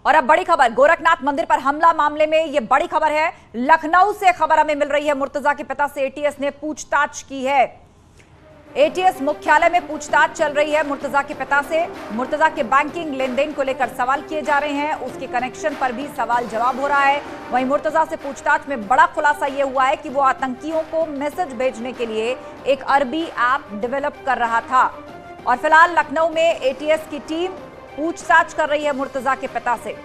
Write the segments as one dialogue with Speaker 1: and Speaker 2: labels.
Speaker 1: और अब बड़ी खबर, गोरखनाथ मंदिर पर हमला मामले में यह बड़ी खबर है। लखनऊ से खबर हमें मिल रही है, मुर्तजा के पिता से एटीएस ने पूछताछ की है। एटीएस मुख्यालय में पूछताछ चल रही है मुर्तजा के पिता से। मुर्तजा के बैंकिंग लेन देन को लेकर सवाल किए जा रहे हैं, उसके कनेक्शन पर भी सवाल जवाब हो रहा है। वहीं मुर्तजा से पूछताछ में बड़ा खुलासा यह हुआ है कि वो आतंकियों को मैसेज भेजने के लिए एक अरबी ऐप डेवलप कर रहा था। और फिलहाल लखनऊ में एटीएस की टीम पूछताछ कर रही है मुर्तजा के पिता से।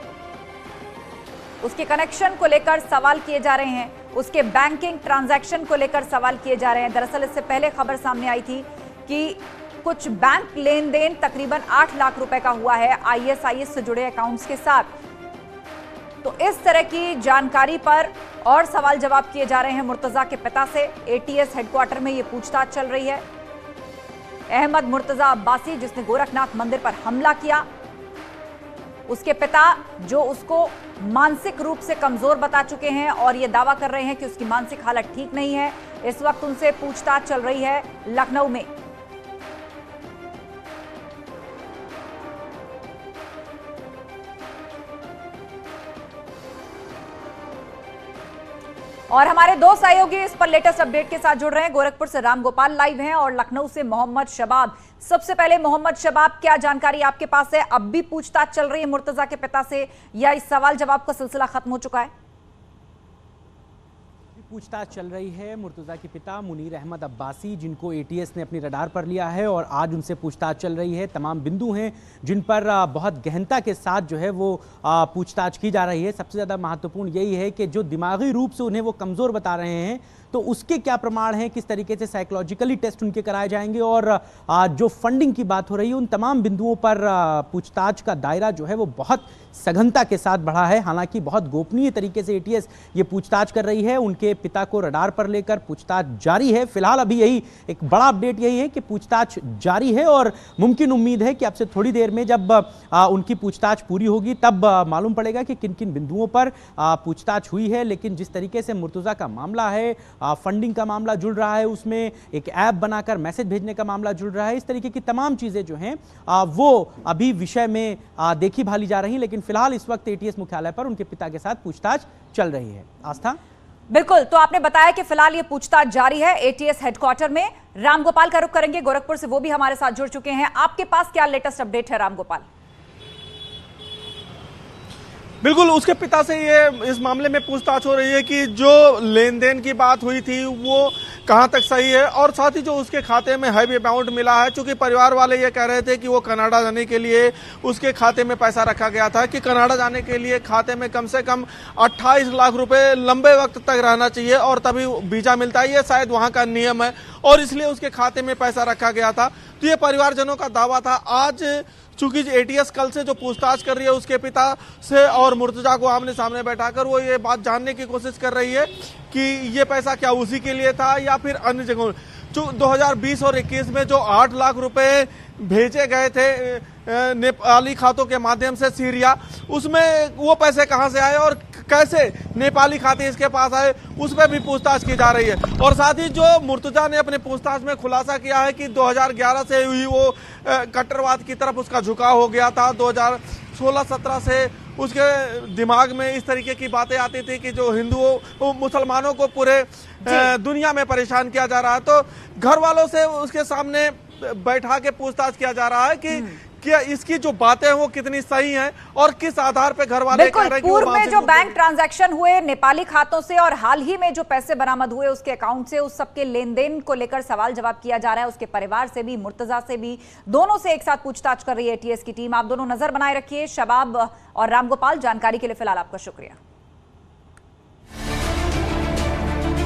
Speaker 1: उसके कनेक्शन को लेकर सवाल किए जा रहे हैं, उसके बैंकिंग ट्रांजैक्शन को लेकर सवाल किए जा रहे हैं। दरअसल इससे पहले खबर सामने आई थी कि कुछ बैंक लेन देन तकरीबन 8 लाख रुपए का हुआ है आईएसआईएस से जुड़े अकाउंट्स के साथ। तो इस तरह की जानकारी पर और सवाल जवाब किए जा रहे हैं मुर्तजा के पिता से। एटीएस हेडक्वार्टर में यह पूछताछ चल रही है। अहमद मुर्तजा अब्बासी, जिसने गोरखनाथ मंदिर पर हमला किया, उसके पिता जो उसको मानसिक रूप से कमजोर बता चुके हैं और ये दावा कर रहे हैं कि उसकी मानसिक हालत ठीक नहीं है। इस वक्त उनसे पूछताछ चल रही है लखनऊ में। और हमारे दो सहयोगी इस पर लेटेस्ट अपडेट के साथ जुड़ रहे हैं। गोरखपुर से रामगोपाल लाइव हैं और लखनऊ से मोहम्मद शबाब। सबसे पहले मोहम्मद शबाब, क्या जानकारी आपके पास है? अब भी पूछताछ चल रही है मुर्तजा के पिता से या इस सवाल जवाब का सिलसिला खत्म हो चुका है?
Speaker 2: पूछताछ चल रही है मुर्तजा के पिता मुनीर अहमद अब्बासी, जिनको एटीएस ने अपनी रडार पर लिया है और आज उनसे पूछताछ चल रही है। तमाम बिंदु हैं जिन पर बहुत गहनता के साथ जो है वो पूछताछ की जा रही है। सबसे ज़्यादा महत्वपूर्ण यही है कि जो दिमागी रूप से उन्हें वो कमज़ोर बता रहे हैं, तो उसके क्या प्रमाण हैं, किस तरीके से साइकोलॉजिकली टेस्ट उनके कराए जाएंगे और जो फंडिंग की बात हो रही है, उन तमाम बिंदुओं पर पूछताछ का दायरा जो है वो बहुत सघनता के साथ बढ़ा है। हालांकि बहुत गोपनीय तरीके से एटीएस ये पूछताछ कर रही है। उनके पिता को रडार पर लेकर पूछताछ जारी है। फिलहाल अभी यही एक बड़ा अपडेट यही है कि पूछताछ जारी है और मुमकिन उम्मीद है कि अब से थोड़ी देर में जब उनकी पूछताछ पूरी होगी तब मालूम पड़ेगा कि किन किन बिंदुओं पर पूछताछ हुई है। लेकिन जिस तरीके से मुर्तजा का मामला है, फंडिंग का मामला जुड़ रहा है, उसमें एक ऐप बनाकर मैसेज भेजने का मामला जुड़ रहा है, इस तरीके की तमाम चीजें जो हैं वो अभी विषय में देखी भाली जा रही। लेकिन फिलहाल इस वक्त एटीएस मुख्यालय पर उनके पिता के साथ पूछताछ चल रही है। आस्था,
Speaker 1: बिल्कुल, तो आपने बताया कि फिलहाल ये पूछताछ जारी है एटीएस हेडक्वार्टर में। रामगोपाल का रुख करेंगे गोरखपुर से, वो भी हमारे साथ जुड़ चुके हैं। आपके पास क्या लेटेस्ट अपडेट है रामगोपाल?
Speaker 3: बिल्कुल, उसके पिता से ये इस मामले में पूछताछ हो रही है कि जो लेन देन की बात हुई थी वो कहां तक सही है और साथ ही जो उसके खाते में हैवी अमाउंट मिला है। चूंकि परिवार वाले ये कह रहे थे कि वो कनाडा जाने के लिए उसके खाते में पैसा रखा गया था, कि कनाडा जाने के लिए खाते में कम से कम 28 लाख रुपए लंबे वक्त तक रहना चाहिए और तभी वीजा मिलता है। ये शायद वहां का नियम है और इसलिए उसके खाते में पैसा रखा गया था। तो ये परिवारजनों का दावा था। आज चूंकि एटीएस कल से जो पूछताछ कर रही है उसके पिता से और मुर्तजा को आमने सामने बैठाकर वो ये बात जानने की कोशिश कर रही है कि ये पैसा क्या उसी के लिए था या फिर अन्य जगहों। 2020 और 21 में जो 8 लाख रुपए भेजे गए थे नेपाली खातों के माध्यम से सीरिया, उसमें वो पैसे कहां से आए और कैसे नेपाली खाते इसके पास आए, उस पर भी पूछताछ की जा रही है। और साथ ही जो मुर्तजा ने अपने पूछताछ में खुलासा किया है कि 2011 से ही वो कट्टरवाद की तरफ उसका झुकाव हो गया था। 2016-17 से उसके दिमाग में इस तरीके की बातें आती थी कि जो हिंदुओं मुसलमानों को पूरे दुनिया में परेशान किया जा रहा है। तो घर वालों से उसके सामने बैठा के पूछताछ किया जा रहा है कि क्या इसकी जो बातें हैं वो कितनी सही हैं और किस आधार पे घर वाले कह रहे हैं कि
Speaker 1: पूर्व में जो बैंक ट्रांजैक्शन हुए नेपाली खातों से और हाल ही में जो पैसे बरामद हुए उसके अकाउंट से, उस सबके लेन देन को लेकर सवाल जवाब किया जा रहा है। उसके परिवार से भी, मुर्तजा से भी, दोनों से एक साथ पूछताछ कर रही है एटीएस की टीम। आप दोनों नजर बनाए रखिए। शबाब और रामगोपाल, जानकारी के लिए फिलहाल आपका शुक्रिया।